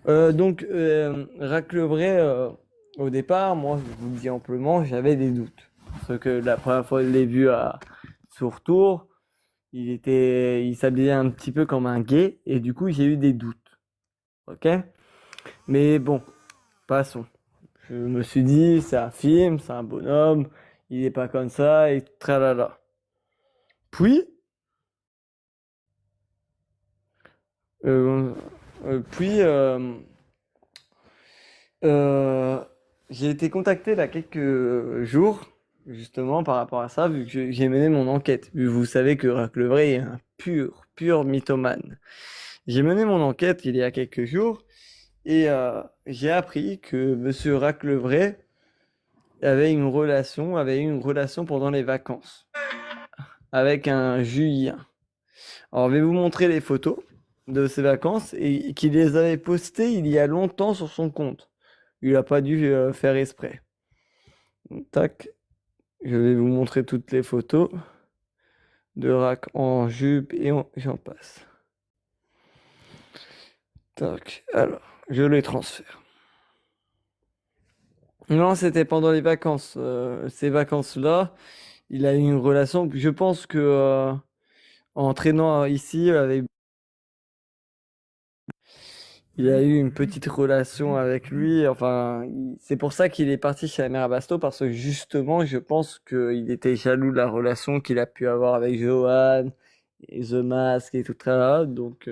Raclevray, au départ, moi, je vous le dis amplement, j'avais des doutes. Parce que la première fois que je l'ai vu sur Tours, il s'habillait un petit peu comme un gay, et du coup, j'ai eu des doutes. Ok? Mais bon, passons. Je me suis dit, c'est un film, c'est un bonhomme, il est pas comme ça, et tralala. Puis, euh, puis, Euh, j'ai été contacté là quelques jours, justement par rapport à ça, vu que j'ai mené mon enquête. Vous savez que Raclevray est un pur mythomane. J'ai mené mon enquête il y a quelques jours et j'ai appris que Monsieur Raclevray avait eu une relation pendant les vacances avec un Julien. Alors, je vais vous montrer les photos de ses vacances et qu'il les avait postées il y a longtemps sur son compte. Il n'a pas dû faire exprès. Tac, je vais vous montrer toutes les photos de Rack en jupe et j'en passe. Tac, alors, je les transfère. Non, c'était pendant les vacances. Ces vacances-là, il a eu une relation. Je pense que en traînant ici avec il a eu une petite relation avec lui. Enfin, c'est pour ça qu'il est parti chez la mère à Basto, parce que justement, je pense qu'il était jaloux de la relation qu'il a pu avoir avec Johan et The Mask et tout ça. Donc,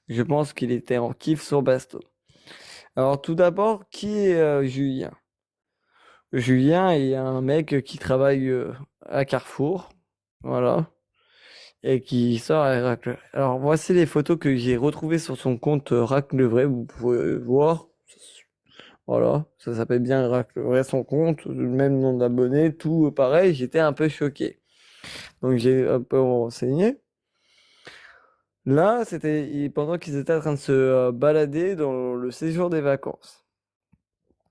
je pense qu'il était en kiff sur Basto. Alors, tout d'abord, qui est Julien? Julien est un mec qui travaille à Carrefour. Voilà. Et qui sort à Racle. Alors, voici les photos que j'ai retrouvées sur son compte Racle Vous pouvez voir. Voilà, ça s'appelle bien Racle son compte, le même nom d'abonnés, tout pareil. J'étais un peu choqué. Donc, j'ai un peu renseigné. Là, c'était pendant qu'ils étaient en train de se balader dans le séjour des vacances.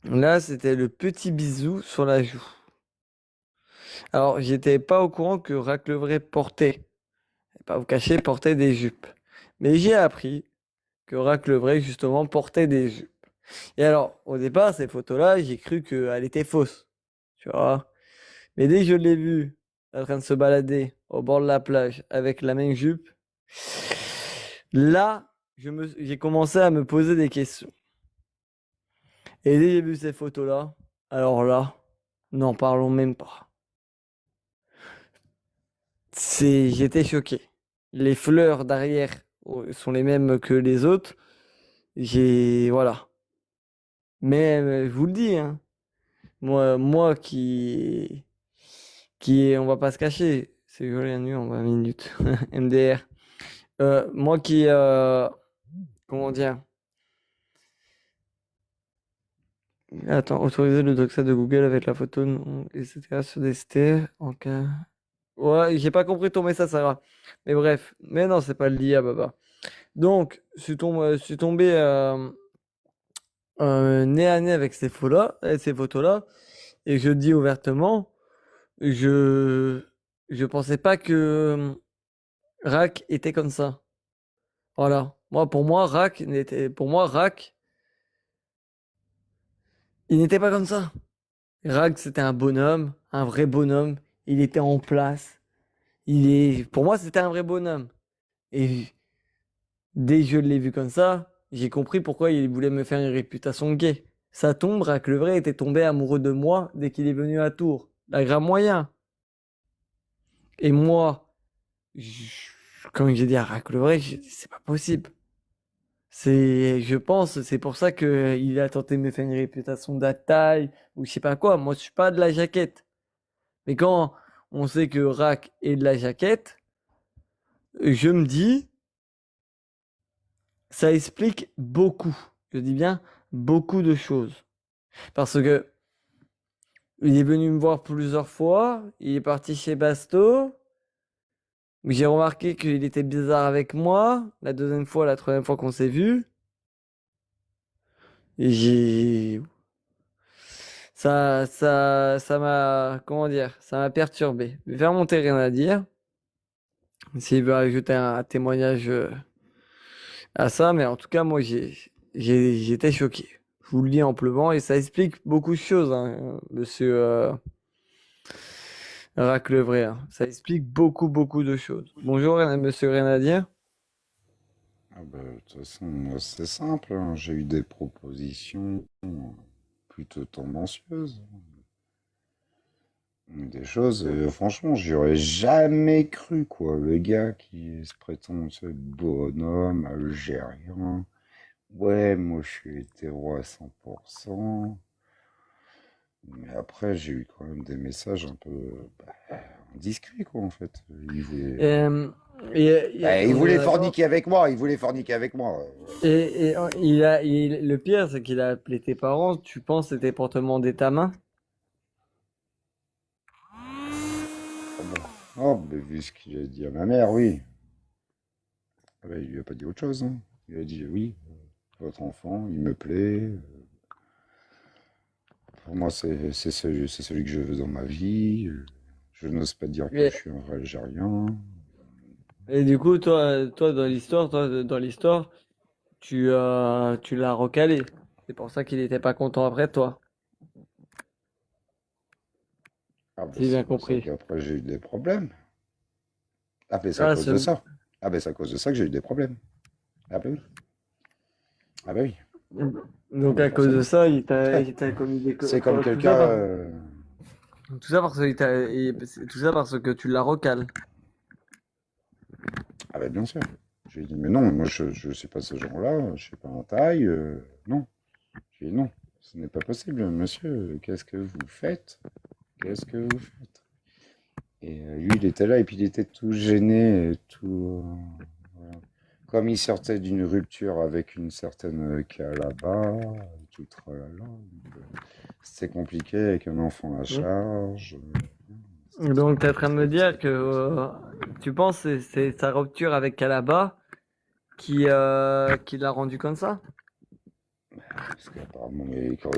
Là, c'était le petit bisou sur la joue. Alors, j'étais pas au courant que Raclevray portait, pas vous cacher, portait des jupes. Mais j'ai appris que Raclevray, justement, portait des jupes. Et alors, au départ, ces photos-là, j'ai cru qu'elle était fausse. Tu vois. Mais dès que je l'ai vu en train de se balader au bord de la plage avec la même jupe, là, j'ai commencé à me poser des questions. Et dès que j'ai vu ces photos-là, alors là, n'en parlons même pas. J'étais choqué. Les fleurs derrière sont les mêmes que les autres. Voilà. Mais je vous le dis, hein, moi on va pas se cacher, c'est joli la nuit en 20 minutes, MDR. Moi comment dire, attends, autoriser le doxa de Google avec la photo, non, etc. sur des STR en cas. Ouais, j'ai pas compris ton message, Sarah. Mais bref, mais non, c'est pas le l'IA, baba. Donc, je suis tombé nez à nez avec ces photos-là, et je dis ouvertement, je, je pensais pas que Rack était comme ça. Voilà. Pour moi, Rack, il n'était pas comme ça. Rack, c'était un bonhomme, un vrai bonhomme. Il était en place. Pour moi, c'était un vrai bonhomme. Et dès que je l'ai vu comme ça, j'ai compris pourquoi il voulait me faire une réputation gay. Ça tombe, Rack le vrai était tombé amoureux de moi dès qu'il est venu à Tours. La grave moyen. Et moi, quand j'ai dit à Rack le vrai, j'ai dit, c'est pas possible. Je pense, c'est pour ça que il a tenté de me faire une réputation d'attaque ou je sais pas quoi. Moi, je suis pas de la jaquette. Mais quand on sait que Rack est de la jaquette, je me dis, ça explique beaucoup. Je dis bien beaucoup de choses. Parce que il est venu me voir plusieurs fois, il est parti chez Basto. J'ai remarqué qu'il était bizarre avec moi. La deuxième fois, la troisième fois qu'on s'est vu. Et ça m'a, comment dire, ça m'a perturbé. Je vais faire monter rien à dire. S'il veut ajouter un témoignage à ça, mais en tout cas, moi, j'étais choqué. Je vous le dis amplement et ça explique beaucoup de choses, hein, monsieur Raclevray, hein. Ça explique beaucoup, beaucoup de choses. Bonjour, monsieur Renadier. Ah bah, de toute façon, moi, c'est simple, hein. J'ai eu des propositions plutôt tendancieuses. Des choses, franchement, j'y aurais jamais cru, quoi. Le gars qui se prétend, tu sais, bonhomme, algérien. Ouais, moi, je suis hétéro à 100%. Mais après, j'ai eu quand même des messages un peu indiscrets, quoi, en fait. Euh, Il on est voulait d'accord. forniquer avec moi, il voulait forniquer avec moi. Le pire, c'est qu'il a appelé tes parents. Tu penses que c'était pour te demander ta main? Ah bon. Oh, mais vu ce qu'il a dit à ma mère, oui. Ah bah, il lui a pas dit autre chose, hein. Il a dit oui, votre enfant, il me plaît. Pour moi, c'est celui que je veux dans ma vie. Je n'ose pas dire que je Et, suis un vrai Algérien. et du coup, dans l'histoire, tu l'as recalé. C'est pour ça qu'il n'était pas content après toi, Ah ben si j'ai bien c'est pour ça compris. qu'après j'ai eu des problèmes. Ah ben c'est à Ah, cause de ça. Ah ben c'est à cause de ça que j'ai eu des problèmes. Ah ben oui. Ah ben oui. Ah donc ben à cause de forcément. ça, il t'a commis C'est comme tout quelqu'un. ça tout ça parce que tout ça parce que tu la recales. Ah ben bien sûr. Je lui ai dit mais non, moi je suis pas ce genre-là, je suis pas en taille. Non. Je lui ai dit non, ce n'est pas possible, monsieur. Qu'est-ce que vous faites? Qu'est-ce que vous faites? Et lui, il était là et puis il était tout gêné, et tout. Voilà. Comme il sortait d'une rupture avec une certaine Calaba, tout tralala. Donc, c'était compliqué avec un enfant à Hmm. charge. Donc tu es en train de me dire C'était que compliqué. tu penses que c'est sa rupture avec Calaba qui l'a rendu comme ça? Parce qu'apparemment, mais quand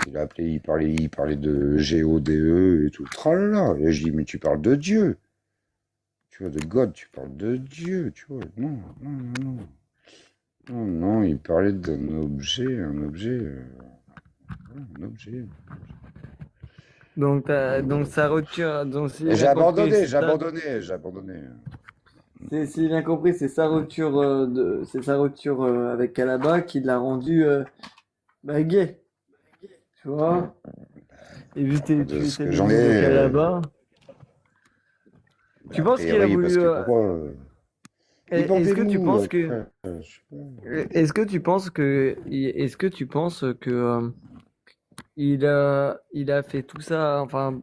il a appelé, il parlait de GODE et tout le tralala. Et je dis, mais tu parles de Dieu. Tu vois, de God, tu parles de Dieu. Tu vois, non, non, non, non. Non, non, il parlait d'un objet, un objet. Donc Donc, sa rupture, donc si j'ai et bien compris, j'ai abandonné, j'ai abandonné. si j'ai bien compris, c'est sa rupture avec Calaba qui l'a rendu gay, tu vois? Et vu que De tu ce étais que j'en l'ennemi ai, de Calaba, bah, tu a penses qu'il a priori, voulu parce que pourquoi il est-ce portait que tu mou penses que après. Je sais pas. est-ce que tu penses que il a fait tout ça, enfin,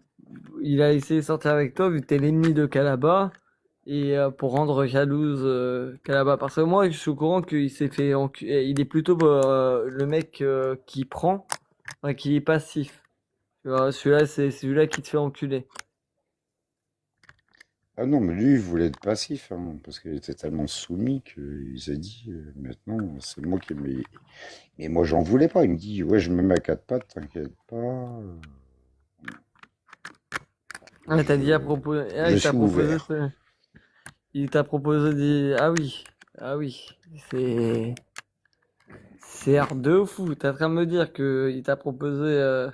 il a essayé de sortir avec toi vu que t'es l'ennemi de Calaba et pour rendre jalouse Calaba. Parce que moi, je suis au courant qu'il s'est fait il est plutôt le mec qui prend, enfin, qui est passif. Tu vois, celui-là, c'est celui-là qui te fait enculer. Ah non, mais lui, il voulait être passif, hein, parce qu'il était tellement soumis qu'il s'est dit, maintenant, c'est moi qui me... Mais moi, j'en voulais pas. Il me dit, ouais, je me mets à quatre pattes, t'inquiète pas. Ah, Je, il je t'a suis proposé ouvert. il t'a proposé ah oui, c'est c'est hard de fou. T'es en train de me dire que il t'a proposé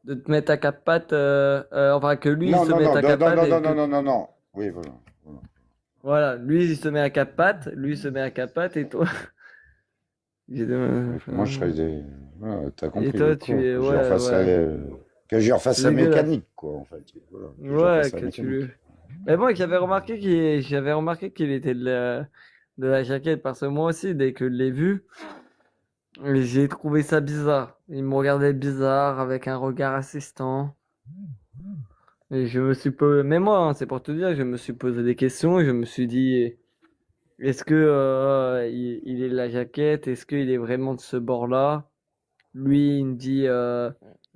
de te mettre à quatre pattes, enfin que lui il Non, se non, mette non, à non, quatre non, pattes non, et non, que non, non, non, non. Oui, voilà. Voilà. voilà, lui il se met à quatre pattes, lui il se met à quatre pattes et toi, j'ai de- Et que moi, je serais des... Voilà, t'as et compris, toi tu quoi. es Que je lui ouais refasse la... ouais, que je lui c'est refasse la dégueulasse. mécanique, quoi, en fait. Voilà, que je lui Ouais refasse la que tu mécanique. le. Mais bon, j'avais remarqué qu'il était de la jaquette parce que moi aussi dès que je l'ai vu, j'ai trouvé ça bizarre. Il me regardait bizarre avec un regard assistant. Et je me suis posé, mais moi, hein, c'est pour te dire, je me suis posé des questions et je me suis dit, est-ce que il est de la jaquette? Est-ce qu'il est vraiment de ce bord-là? Lui, il me dit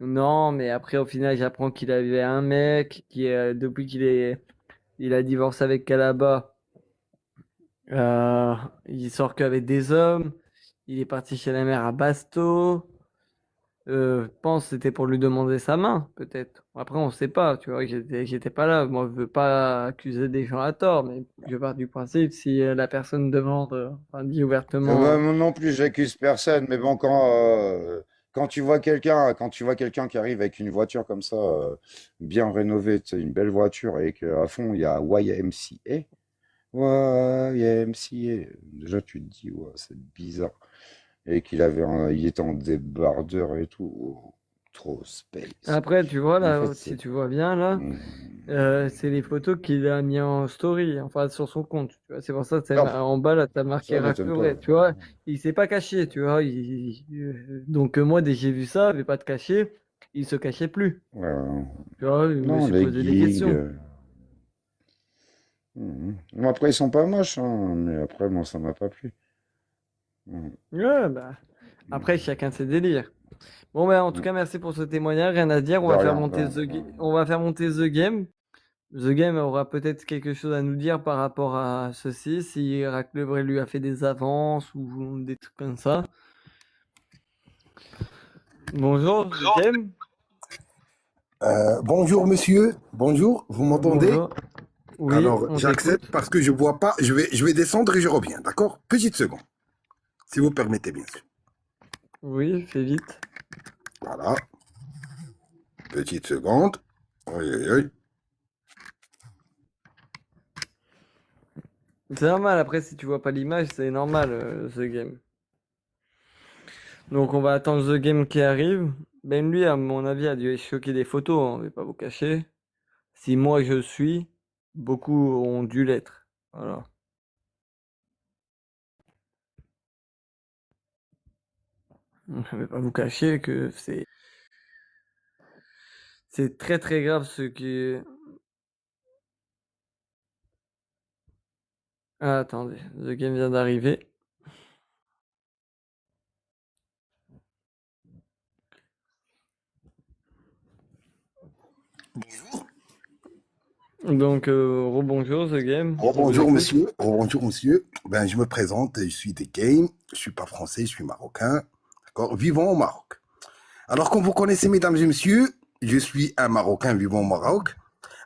non, mais après, au final, j'apprends qu'il avait un mec qui, depuis il a divorcé avec Calaba, euh, il sort qu'avec des hommes. Il est parti chez la mère à Basto. Je pense que c'était pour lui demander sa main, peut-être. Après, on sait pas, tu vois, j'étais pas là. Moi, je veux pas accuser des gens à tort, mais je pars du principe, si la personne demande, enfin, dit ouvertement, Moi non plus, j'accuse personne, mais bon, quand tu vois quelqu'un qui arrive avec une voiture comme ça, bien rénovée, tu sais, une belle voiture, et qu'à fond, il y a YMCA, YMCA, déjà tu te dis, ouais, c'est bizarre. Et il était en débardeur et tout, oh, trop space. après, tu vois, En fait, là, si tu vois bien, là, hmm. c'est les photos qu'il a mis en story, enfin, sur son compte, tu vois. C'est pour ça que Non, en bas, là, t'as marqué ça m'étonne pas. raclure, tu vois. Il s'est pas caché, tu vois. Donc, moi, dès que j'ai vu ça, je vais pas te cacher, il se cachait plus. Ouais, ouais. Tu vois, je me Non, suis les posé des gigs. questions. Bon, après, ils sont pas moches, hein, mais après, moi, ça m'a pas plu. Mhm. Ouais, bah. Après, chacun ses délires. Bon, ben, en tout Mhm. cas, merci pour ce témoignage. Rien à dire. On De va faire rien, de monter rien, de rien. On va faire monter The Game. The Game aura peut-être quelque chose à nous dire par rapport à ceci, si Raclevray lui a fait des avances ou des trucs comme ça. Bonjour, The Game. Bonjour monsieur, bonjour, vous m'entendez? Bonjour. Oui, Alors on j'accepte t'écoute. parce que je vois pas, je vais descendre et je reviens, d'accord? Petite seconde, si vous permettez bien sûr. Oui, fais vite. Voilà, petite seconde. Oui, oui, oui. C'est normal, après, si tu vois pas l'image, c'est normal, The Game. Donc, on va attendre The Game qui arrive. Ben, lui, à mon avis, a dû choquer des photos, hein, on va pas vous cacher. Si moi je suis, beaucoup ont dû l'être. Voilà. Je vais pas vous cacher que c'est très très grave ce qui. Ah, attendez, The Game vient d'arriver. Donc, rebonjour The Game, on vous Bonjour écoute. monsieur, bonjour monsieur. Ben je me présente, je suis des Game, je suis pas français, je suis marocain, d'accord? Vivant au Maroc. Alors comme vous connaissez mesdames et messieurs, je suis un Marocain vivant au Maroc.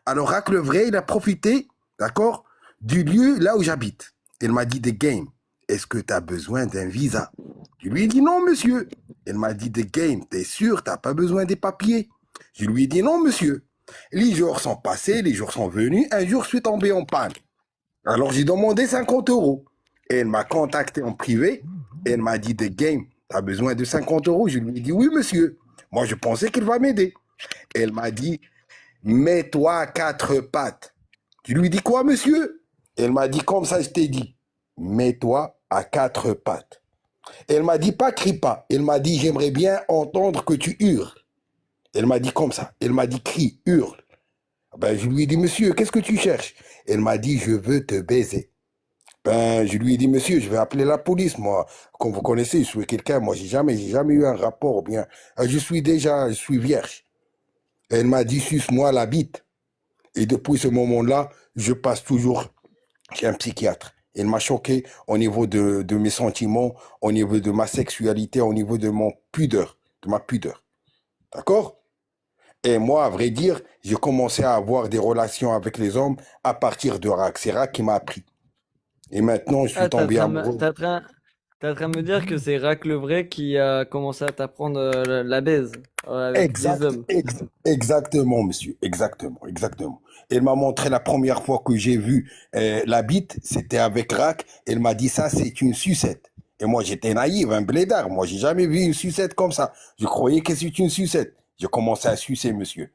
Alors, Rack le vrai, il a profité, d'accord, du lieu là où j'habite. Il m'a dit, The Game, est-ce que tu as besoin d'un visa? Je lui ai dit, non, monsieur. Il m'a dit, The Game, t'es sûr, t'as pas besoin des papiers? Je lui ai dit, non, monsieur. Les jours sont passés, les jours sont venus. Un jour, je suis tombé en panne. Alors, j'ai demandé 50 euros. Et elle m'a contacté en privé. Et elle m'a dit, The Game, t'as besoin de 50 euros? Je lui ai dit, oui, monsieur. Moi, je pensais qu'il va m'aider. Elle m'a dit, mets-toi à quatre pattes. Tu lui dis quoi, monsieur? Elle m'a dit comme ça, je t'ai dit. Mets-toi à quatre pattes. Elle m'a dit pas crie pas. Elle m'a dit j'aimerais bien entendre que tu hurles. Elle m'a dit comme ça. Elle m'a dit crie, hurle. Ben, je lui ai dit monsieur, qu'est-ce que tu cherches? Elle m'a dit je veux te baiser. Ben, je lui ai dit monsieur, je vais appeler la police, moi. Comme vous connaissez, je suis quelqu'un, moi, j'ai jamais eu un rapport, ou bien, je suis vierge. Elle m'a dit suce-moi la bite. Et depuis ce moment-là, je passe toujours chez un psychiatre. Il m'a choqué au niveau de mes sentiments, au niveau de ma sexualité, au niveau de mon pudeur, de ma pudeur. D'accord? Et moi, à vrai dire, j'ai commencé à avoir des relations avec les hommes à partir de Rack. C'est Rack qui m'a appris. Et maintenant, je suis Ah, tombé amoureux. t'es en train de me dire que c'est Rack le vrai qui a commencé à t'apprendre la baise avec des hommes. Exactement, monsieur. Exactement, exactement. Elle m'a montré la première fois que j'ai vu la bite, c'était avec Rack. Elle m'a dit ça, c'est une sucette. Et moi, j'étais naïf, un blédard. Moi, j'ai jamais vu une sucette comme ça. Je croyais que c'était une sucette. J'ai commencé à sucer, monsieur.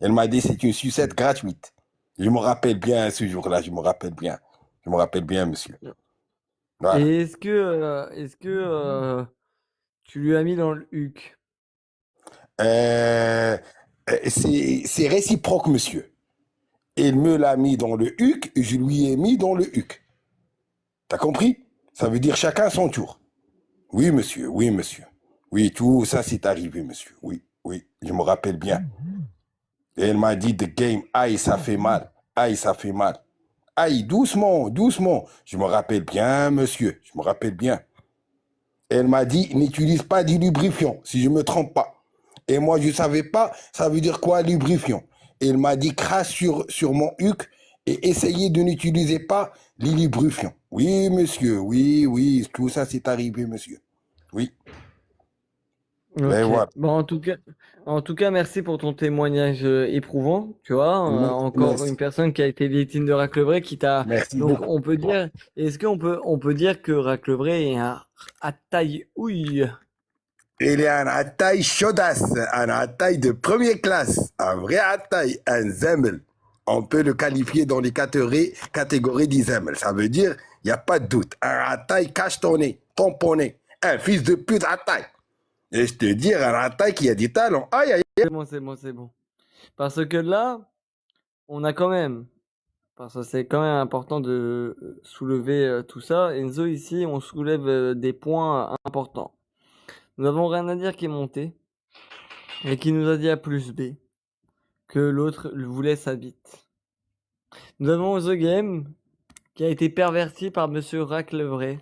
Elle m'a dit c'est une sucette gratuite. Je me rappelle bien ce jour-là, je me rappelle bien. Je me rappelle bien, monsieur. Voilà. Et est-ce que tu lui as mis dans le huc? Euh, c'est réciproque, monsieur. Elle me l'a mis dans le huc, et je lui ai mis dans le huc. T'as compris? Ça veut dire chacun son tour. Oui, monsieur, oui, monsieur. Oui, tout ça c'est arrivé, monsieur. Oui, oui, je me rappelle bien. Et elle m'a dit, The Game, aïe, ça fait mal. Aïe, ça fait mal. Aïe, doucement, doucement. Je me rappelle bien, monsieur. Je me rappelle bien. Elle m'a dit, n'utilise pas du lubrifiant, si je me trompe pas. Et moi, je savais pas, ça veut dire quoi, lubrifiant. Et il m'a dit, crache sur mon huc et essayez de n'utiliser pas les lubrifiants. Oui, monsieur, oui, oui, tout ça c'est arrivé, monsieur. Oui, ben Ok. voilà. Bon, en tout cas, merci pour ton témoignage éprouvant. Tu vois, encore Merci, une personne qui a été victime de Raclevray qui t'a. merci Donc, beaucoup. on peut dire. Est-ce on peut dire que Raclevray est un à taille houille? Il est un attaille chaudasse, un attaille de première classe, un vrai attaille, un zemmel. On peut le qualifier dans les catégories des zemmel. Ça veut dire, il n'y a pas de doute, un attaille cachetonné, tamponné, un fils de pute attaille. Et je te dis, un attaille qui a des talents. Aïe, aïe. C'est bon, c'est bon, c'est bon. Parce que là, on a quand même. Parce que c'est quand même important de soulever tout ça. Enzo, ici, on soulève des points importants. Nous avons rien à dire qui est monté et qui nous a dit A plus B que l'autre voulait sa bite. Nous avons The Game qui a été perverti par Monsieur Raclevray.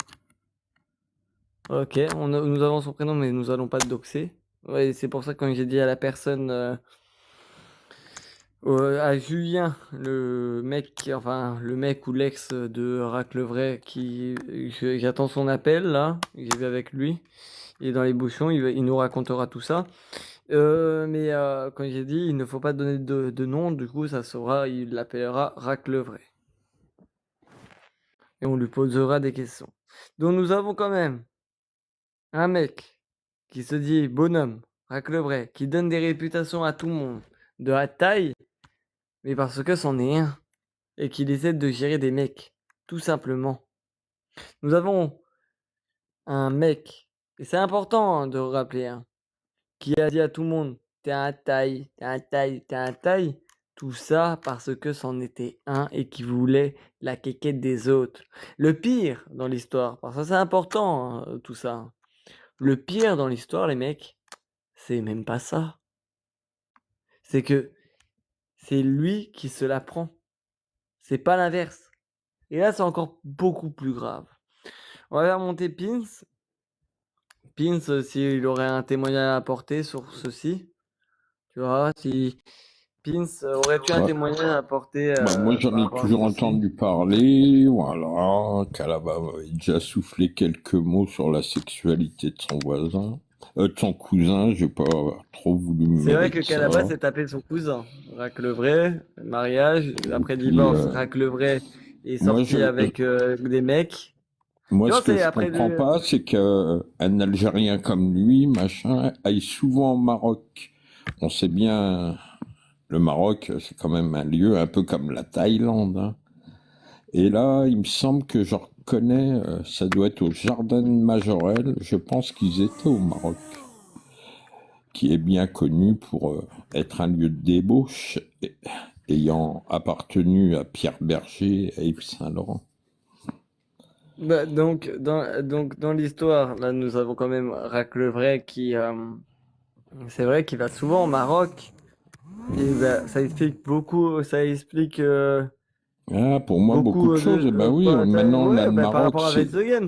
Ok, nous avons son prénom mais nous allons pas le doxer. Ouais, c'est pour ça que quand j'ai dit à la personne, à Julien, le mec ou l'ex de Raclevray j'attends son appel là, j'y vais avec lui. Il est dans les bouchons, il nous racontera tout ça. Mais quand j'ai dit, il ne faut pas donner de nom, du coup, il l'appellera Raclevray. Et on lui posera des questions. Donc nous avons quand même un mec qui se dit bonhomme, Raclevray, qui donne des réputations à tout le monde, de la taille, mais parce que c'en est un, et qu'il essaie de gérer des mecs, tout simplement. Nous avons un mec, et c'est important de rappeler, hein, qui a dit à tout le monde, t'es un taille, t'es un taille, t'es un taille. Tout ça parce que c'en était un et qui voulait la quéquette des autres. Le pire dans l'histoire, parce que c'est important tout ça. Le pire dans l'histoire, les mecs, c'est même pas ça. C'est que c'est lui qui se la prend. C'est pas l'inverse. Et là, c'est encore beaucoup plus grave. On va faire monter Pins. Pins, s'il aurait un témoignage à apporter sur ceci. Tu vois, si Pins, aurais-tu un Ouais. témoignage à apporter Moi, j'en par ai rapport à toujours ceci? entendu parler, voilà, Calaba avait déjà soufflé quelques mots sur la sexualité de son voisin, de son cousin, j'ai pas trop voulu me C'est vrai mêler que de ça. Calaba s'est tapé son cousin. Raclevray, mariage, Et après puis, divorce, Raclevray est moi, sorti avec des mecs. moi, Tu ce vois, que c'est je après comprends pas, c'est qu'un Algérien comme lui, machin, aille souvent au Maroc. On sait bien, le Maroc, c'est quand même un lieu un peu comme la Thaïlande, hein. Et là, il me semble que je reconnais, ça doit être au Jardin de Majorelle, je pense qu'ils étaient au Maroc, qui est bien connu pour être un lieu de débauche, ayant appartenu à Pierre Berger et Yves Saint-Laurent. Bah, donc dans l'histoire, là, nous avons quand même Raclevray qui, c'est vrai qu'il va souvent au Maroc. Et bah, ça explique beaucoup, ça explique Ah, pour moi, beaucoup beaucoup de choses, eh ben oui, maintenant, on a ouais, le bah, par Maroc, rapport avec c'est... The Game,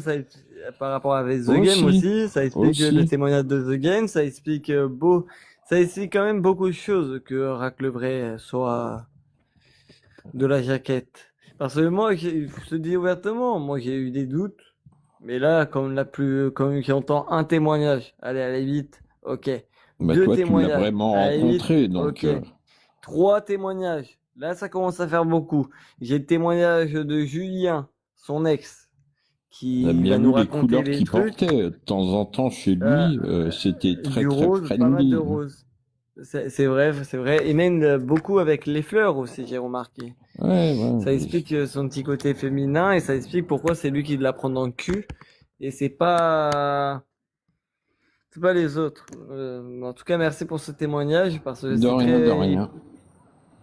par rapport avec The Game Aussi, aussi, ça explique le aussi. témoignage de The Game, ça explique quand même beaucoup de choses que Raclevray soit de la jaquette. Parce que moi, je te dis ouvertement, moi j'ai eu des doutes, mais là, comme j'entends un témoignage, allez, allez vite, ok. Bah, Deux toi, tu l'as témoignages, vraiment allez vite, rencontré, donc... ok. Trois témoignages, là ça commence à faire beaucoup. J'ai le témoignage de Julien, son ex, on a qui va bien nous vu les raconter couleurs les qu'il trucs. portait. De temps en temps, chez Euh, lui, c'était très, du très rose, pas mal de friendly. rose. C'est vrai, c'est vrai. Et même beaucoup avec les fleurs aussi, j'ai remarqué. Ouais, Ça ouais. explique son petit côté féminin et ça explique pourquoi c'est lui qui la prend dans le cul et c'est pas les autres. En tout cas, merci pour ce témoignage parce que De rien, de rien.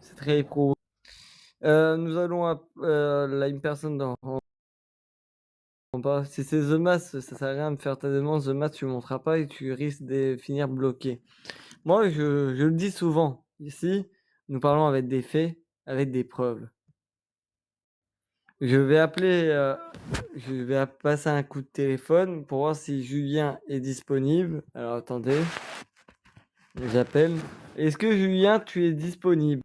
c'est très éprouvant. Nous allons là une personne dans pas. Si c'est The Mass, ça sert à rien de me faire ta demande. The Mass, tu ne monteras pas et tu risques de finir bloqué. Moi, je le dis souvent. Ici, nous parlons avec des faits, avec des preuves. Je vais je vais passer un coup de téléphone pour voir si Julien est disponible. Alors attendez, J'appelle. Est-ce que Julien, tu es disponible?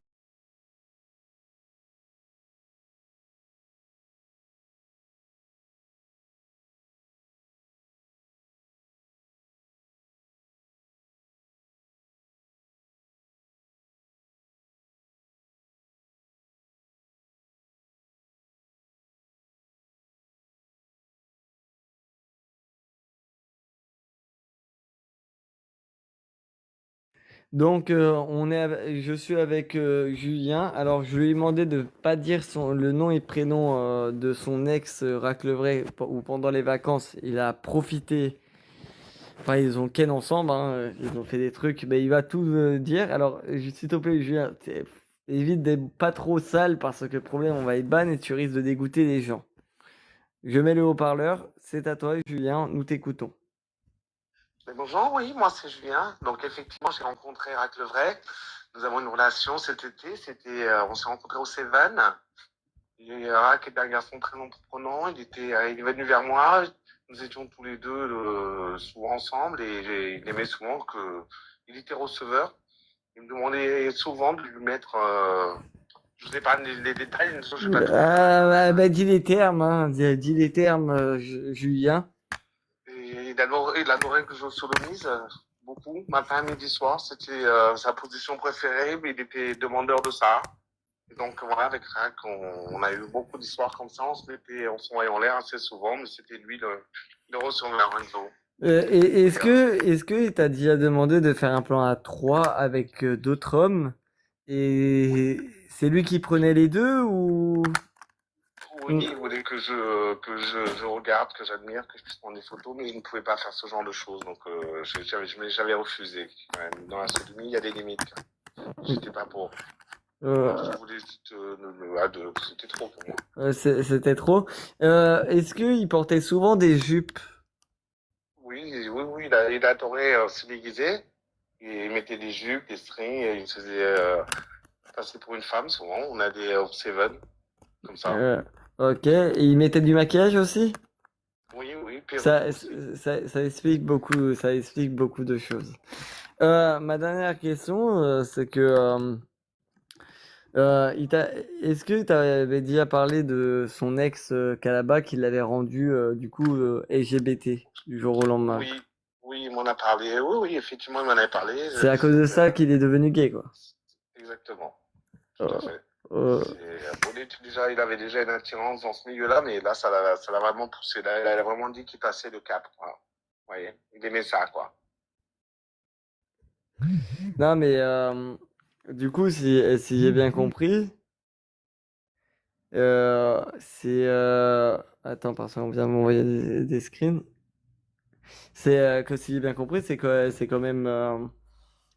Donc, je suis avec Julien. Alors, je lui ai demandé de pas dire le nom et prénom de son ex Raclevray ou pendant les vacances. Il a profité. Enfin, ils ont ken ensemble. Hein, ils ont fait des trucs. Mais il va tout dire. Alors, s'il te plaît, Julien, évite d'être pas trop sale parce que problème, on va être ban et tu risques de dégoûter les gens. Je mets le haut-parleur. C'est à toi, Julien. Nous t'écoutons. Bonjour, oui, moi c'est Julien. Donc effectivement, j'ai rencontré Raclevray. Nous avons une relation cet été. On s'est rencontrés au Cévennes. Rac était un garçon très entreprenant. Il est venu vers moi. Nous étions tous les deux souvent ensemble et il aimait souvent il était receveur. Il me demandait souvent de lui mettre. Je ne sais pas les détails. Je sais pas Bah, dis les termes, hein. Dis les termes, Julien. Et il adorait que je sodomise beaucoup, matin, midi, soir. C'était sa position préférée, mais il était demandeur de ça. Et donc voilà, avec Rack, on a eu beaucoup d'histoires comme ça. On s'envoyait en l'air assez souvent, mais c'était lui le receveur, Renzo. Est-ce que il t'a déjà demandé de faire un plan à 3 avec d'autres hommes? Et c'est lui qui prenait les deux ou? Oui, il voulait que je regarde, que j'admire, que je puisse prendre des photos, mais il ne pouvait pas faire ce genre de choses. Donc j'avais refusé. Dans la sodomie, il y a des limites. J'étais pas pour. Je voulais juste à deux. C'était trop pour moi. C'était trop. Est-ce qu'il portait souvent des jupes? Oui, il adorait se déguiser. Il mettait des jupes, des strings, et il se faisait passer pour une femme souvent. On a des Seven, comme ça. Ok. Et il mettait du maquillage aussi? Oui, Ça explique beaucoup de choses. Ma dernière question, c'est que est-ce que tu avais déjà parlé de son ex Calaba qui l'avait rendu du coup LGBT du jour au lendemain? Oui, il m'en a parlé. Oui, effectivement, il m'en avait parlé. C'est à cause de ça qu'il est devenu gay, quoi. Exactement. Tout à fait. Euh, Il avait déjà une attirance dans ce milieu-là, mais là, ça l'a vraiment poussé. Là, il a vraiment dit qu'il passait le cap. Voilà. Vous voyez, il aimait ça, quoi. Non, mais du coup, si j'ai bien compris, c'est attends, parce qu'on vient de m'envoyer des screens. C'est que si j'ai bien compris, c'est quand même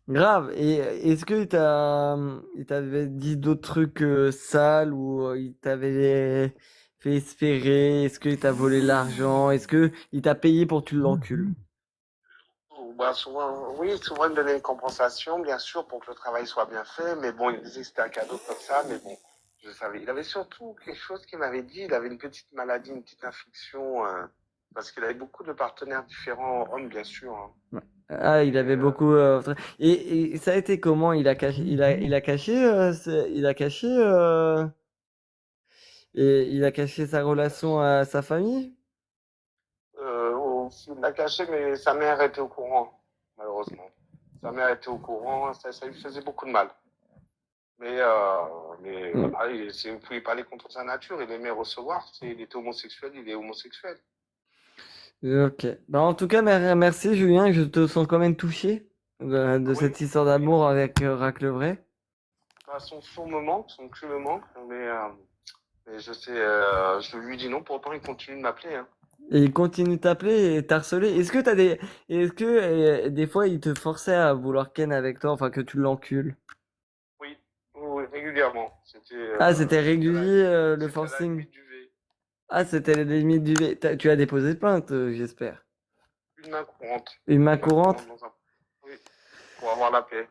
grave. Et est-ce que il t'avait dit d'autres trucs sales ou il t'avait fait espérer? Est-ce qu'il t'a volé l'argent? Est-ce que il t'a payé pour que tu l'encules? Bah, souvent, oui, souvent, il me donnait une compensation, bien sûr, pour que le travail soit bien fait. Mais bon, il disait que c'était un cadeau comme ça. Mais bon, je savais. Il avait surtout quelque chose qu'il m'avait dit. Il avait une petite maladie, une petite infection, parce qu'il avait beaucoup de partenaires différents, hommes, bien sûr. Hein. Ah, il avait beaucoup. Et ça a été comment? Il a caché, et il a caché sa relation à sa famille? Il l'a caché, mais sa mère était au courant, malheureusement. Sa mère était au courant, ça lui faisait beaucoup de mal. Mais voilà, il ne pouvait pas aller contre sa nature, il aimait recevoir. Il était homosexuel, il est homosexuel. Ok. Bah, en tout cas, merci Julien. Je te sens quand même touché de cette histoire d'amour avec Raclevray. Bah, son cul me manque, mais je sais, je lui dis non, pourtant il continue de m'appeler. Hein. Et il continue de t'appeler et t'harceler. Est-ce que des fois il te forçait à vouloir ken avec toi, enfin que tu l'encules? Oui, régulièrement. C'était régulier le forcing. Ah, c'était la limite du V. Tu as déposé plainte, j'espère. Une main courante. Une main courante? Oui, pour avoir la paix.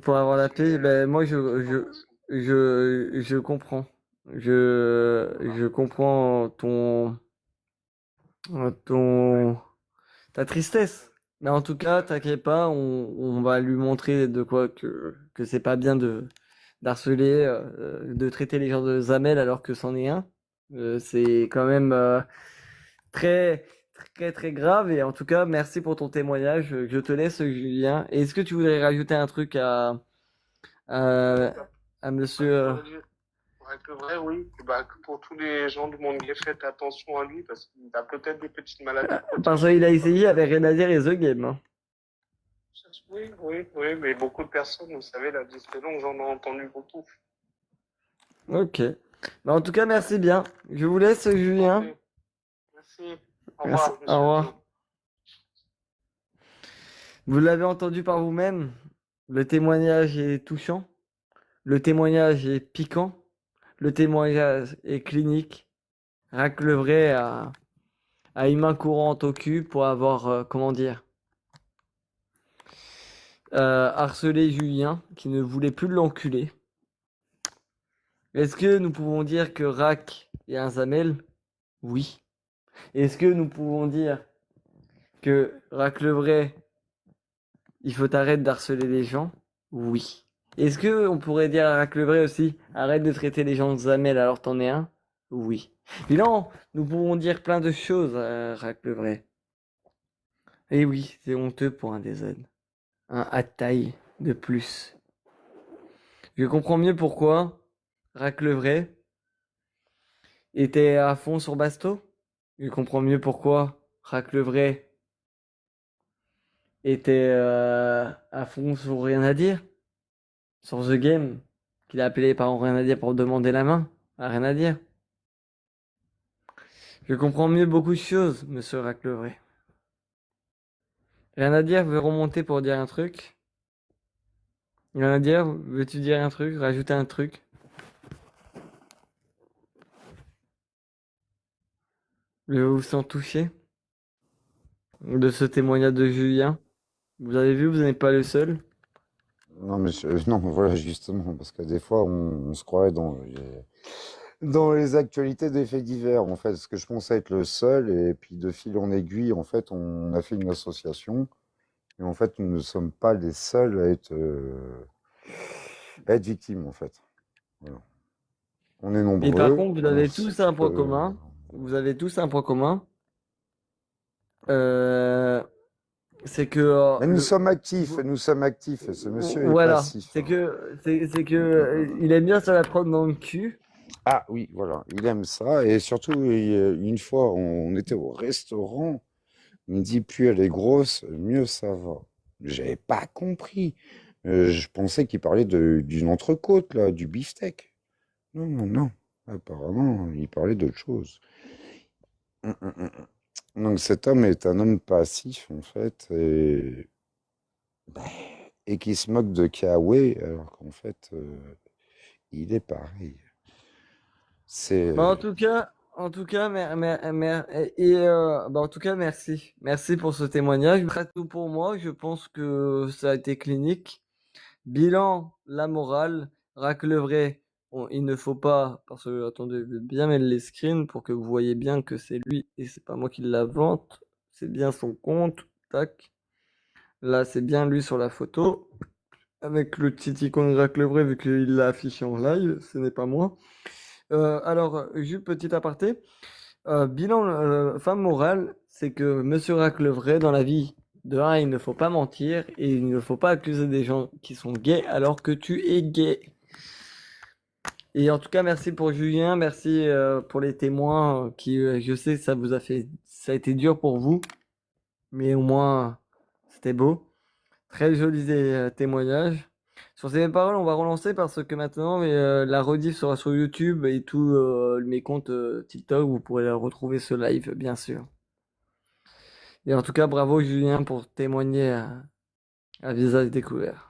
Pour avoir la paix, ben moi je comprends. Je comprends ta tristesse. Mais en tout cas, t'inquiète pas, on va lui montrer de quoi que c'est pas bien d'harceler, de traiter les gens de Zamel alors que c'en est un. C'est quand même très, très grave. Et en tout cas, merci pour ton témoignage. Je te laisse, Julien. Et est-ce que tu voudrais rajouter un truc à, à monsieur, Pour être vrai, oui. Bah, que pour tous les gens du monde gay, faites attention à lui parce qu'il a peut-être des petites maladies parce qu'il a essayé avec rien à dire et The Game, hein. Oui, oui, oui, mais beaucoup de personnes, vous savez, la liste est longue, j'en ai entendu beaucoup. Ok. Bah, en tout cas, merci bien. Je vous laisse, Julien. Ok. Merci. Au Merci. revoir, Au revoir. monsieur. Vous l'avez entendu par vous-même. Le témoignage est touchant. Le témoignage est piquant. Le témoignage est clinique. Raclevray a une main courante au cul pour avoir, comment dire, harcelé Julien qui ne voulait plus l'enculer. Est-ce que nous pouvons dire que Rac est un Zamel? Oui. Est-ce que nous pouvons dire que Raclevray, il faut arrêter d'harceler les gens? Oui. Est-ce que on pourrait dire à Raclevray aussi, arrête de traiter les gens de Zamel alors t'en es un? Oui. Bilan, nous pouvons dire plein de choses à Raclevray. Et oui, c'est honteux pour un des aides. Un à taille de plus. Je comprends mieux pourquoi Raclevray était à fond sur Basto. Je comprends mieux pourquoi Raclevray était à fond sur rien à dire. Sur The Game. Qu'il a appelé les parents rien à dire pour demander la main. Rien à dire. Je comprends mieux beaucoup de choses, monsieur Raclevray. Rien à dire, veux remonter pour dire un truc? Rien à dire, veux-tu dire un truc, rajouter un truc? Je vous sens touché de ce témoignage de Julien. Vous avez vu, vous n'êtes pas le seul. Non, mais non, voilà, justement, parce que des fois, on se croirait dans les actualités des faits divers, en fait, parce que je pensais être le seul, et puis de fil en aiguille, en fait, on a fait une association, et en fait, nous ne sommes pas les seuls à être victimes, en fait. Voilà. On est Et par nombreux, contre, vous on avez sait tous un point que... commun. Vous avez tous un point commun. Euh, c'est que Mais nous sommes actifs, et ce monsieur est voilà, passif. c'est Hein. que il aime bien se la prendre dans le cul. Ah oui, voilà, il aime ça, et surtout, une fois, on était au restaurant, il me dit, plus elle est grosse, mieux ça va. J'avais pas compris. Je pensais qu'il parlait d'une entrecôte, là, du beefsteak. Non, non, non. Apparemment, il parlait d'autre chose. Hum, hum, hum, Donc cet homme est un homme passif, en fait, et qui se moque de Kawaii, alors qu'en fait, il est pareil. C'est... Bah, en tout cas, bah, en tout cas, merci. Merci pour ce témoignage. C'est tout pour moi. Je pense que ça a été clinique. Bilan, la morale, Raclevray. Bon, il ne faut pas, parce que, attendez, je vais bien mettre les screens pour que vous voyez bien que c'est lui et c'est pas moi qui l'invente. C'est bien son compte. Tac. Là, c'est bien lui sur la photo. Avec le petit icône Raclevray, vu qu'il l'a affiché en live, ce n'est pas moi. Alors, juste petit aparté. Bilan, fin morale, c'est que Monsieur Raclevray, dans la vie, de un, il ne faut pas mentir et il ne faut pas accuser des gens qui sont gays alors que tu es gay. Et en tout cas, merci pour Julien, merci pour les témoins qui, je sais, ça vous a fait, ça a été dur pour vous, mais au moins, c'était beau. Très joli témoignage. Sur ces paroles, on va relancer parce que maintenant, la rediff sera sur YouTube et tous mes comptes TikTok. Vous pourrez retrouver ce live, bien sûr. Et en tout cas, bravo Julien pour témoigner à visage découvert.